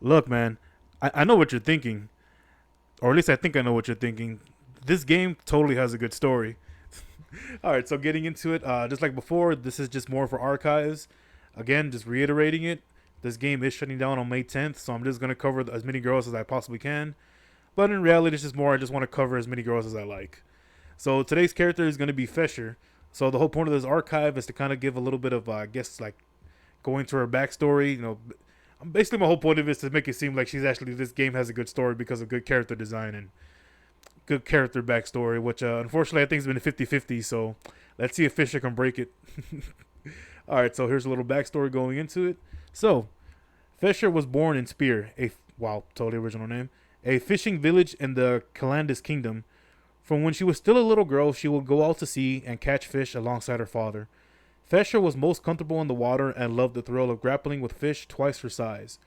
Look, man, I know what you're thinking, or at least I think I know what you're thinking. This game totally has a good story. All right, so getting into it, just like before, this is just more for archives. Again, just reiterating it. This game is shutting down on May 10th, so I'm just gonna cover as many girls as I possibly can. But in reality, it's just more. I just want to cover as many girls as I like. So today's character is gonna be Fesher. So the whole point of this archive is to kind of give a little bit of, I guess, like going to her backstory. Basically my whole point of it is to make it seem like she's actually this game has a good story because of good character design and good character backstory, which unfortunately I think has been 50-50. So let's see if Fisher can break it. All right, so here's a little backstory going into it. So Fisher was born in Spear, a wow, totally original name, a fishing village in the Calandis Kingdom. From when she was still a little girl, she would go out to sea and catch fish alongside her father. Fesher was most comfortable in the water and loved the thrill of grappling with fish twice her size.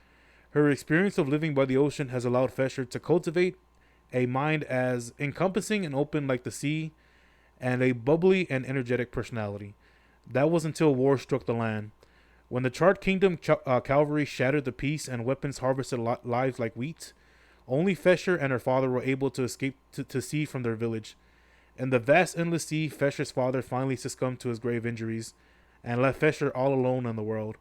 Her experience of living by the ocean has allowed Fesher to cultivate a mind as encompassing and open like the sea, and a bubbly and energetic personality. That was until war struck the land. When the Charred Kingdom cavalry shattered the peace and weapons harvested lives like wheat, only Fesher and her father were able to escape to sea from their village. In the vast endless sea, Fesher's father finally succumbed to his grave injuries and left Fesher all alone in the world.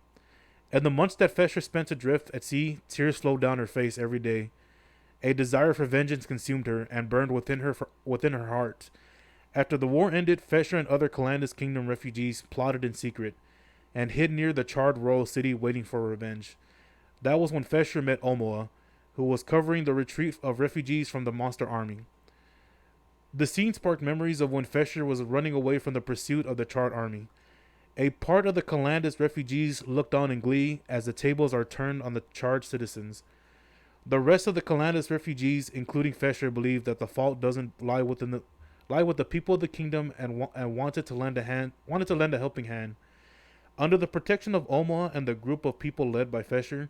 In the months that Fesher spent adrift at sea, tears flowed down her face every day. A desire for vengeance consumed her and burned within her heart. After the war ended, Fesher and other Calandis Kingdom refugees plotted in secret and hid near the charred royal city waiting for revenge. That was when Fesher met Omoa, who was covering the retreat of refugees from the monster army. The scene sparked memories of when Fesher was running away from the pursuit of the charred army. A part of the Calandis refugees looked on in glee as the tables are turned on the charged citizens. The rest of the Calandis refugees, including Fesher, believed that the fault doesn't lie with the people of the kingdom and wanted to lend a helping hand. Under the protection of Oma and the group of people led by Fesher,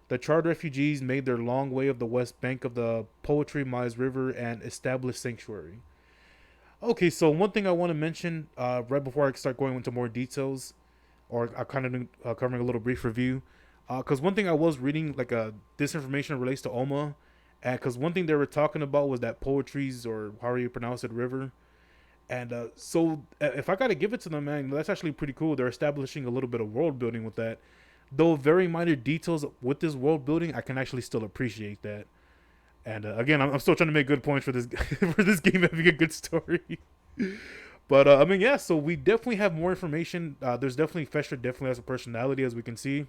the charred refugees made their long way of the west bank of the Poetry Mize River and established sanctuary. Okay, so one thing I want to mention right before I start going into more details, or I kind of covering a little brief review, because one thing I was reading, like this information relates to Oma, and because one thing they were talking about was that poetry's, or however you pronounce it, river, and if I gotta give it to them, man, that's actually pretty cool. They're establishing a little bit of world building with that, though very minor details with this world building, I can actually still appreciate that. And again, I'm still trying to make good points for this for this game having a good story. But I mean, yeah. So we definitely have more information. There's definitely Fesher definitely has a personality, as we can see.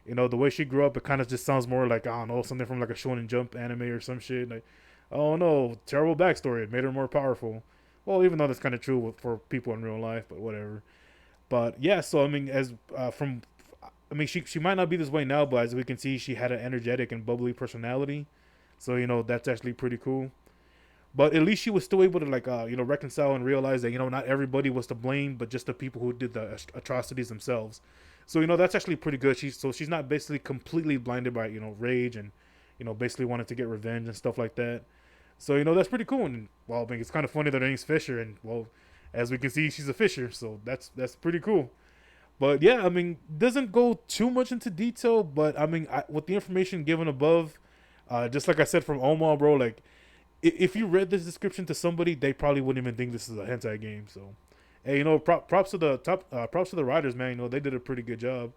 The way she grew up, it kind of just sounds more like, I don't know, something from like a Shonen Jump anime or some shit. Like, oh no, terrible backstory. It made her more powerful. Well, even though that's kind of true for people in real life, but whatever. But yeah, so I mean, I mean, she might not be this way now, but as we can see, she had an energetic and bubbly personality. So that's actually pretty cool. But at least she was still able to like reconcile and realize that not everybody was to blame, but just the people who did the atrocities themselves. So that's actually pretty good. She's not basically completely blinded by rage and basically wanted to get revenge and stuff like that. So that's pretty cool. And well, I think it's kind of funny that her name's Fisher, and well, as we can see, she's a fisher. So that's pretty cool. But yeah, I mean, doesn't go too much into detail, but I mean, with the information given above, just like I said from Omar, bro, like if you read this description to somebody, they probably wouldn't even think this is a hentai game. So, hey, props to props to the writers, man. They did a pretty good job.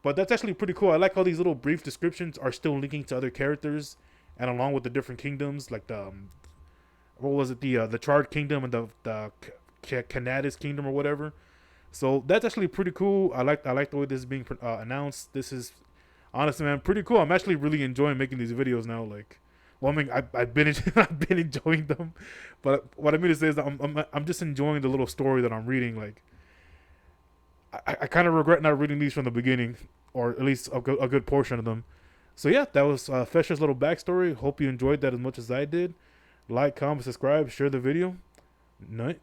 But that's actually pretty cool. I like how these little brief descriptions are still linking to other characters, and along with the different kingdoms, like the what was it, the Charred Kingdom and the Canadis Kingdom or whatever. So that's actually pretty cool. I like the way this is being announced. This is honestly, man, pretty cool. I'm actually really enjoying making these videos now. Like, well, I mean, I've been I've been enjoying them, but what I mean to say is that I'm just enjoying the little story that I'm reading. Like, I kind of regret not reading these from the beginning, or at least a good portion of them. So yeah, that was Fesher's little backstory. Hope you enjoyed that as much as I did. Like, comment, subscribe, share the video. Night.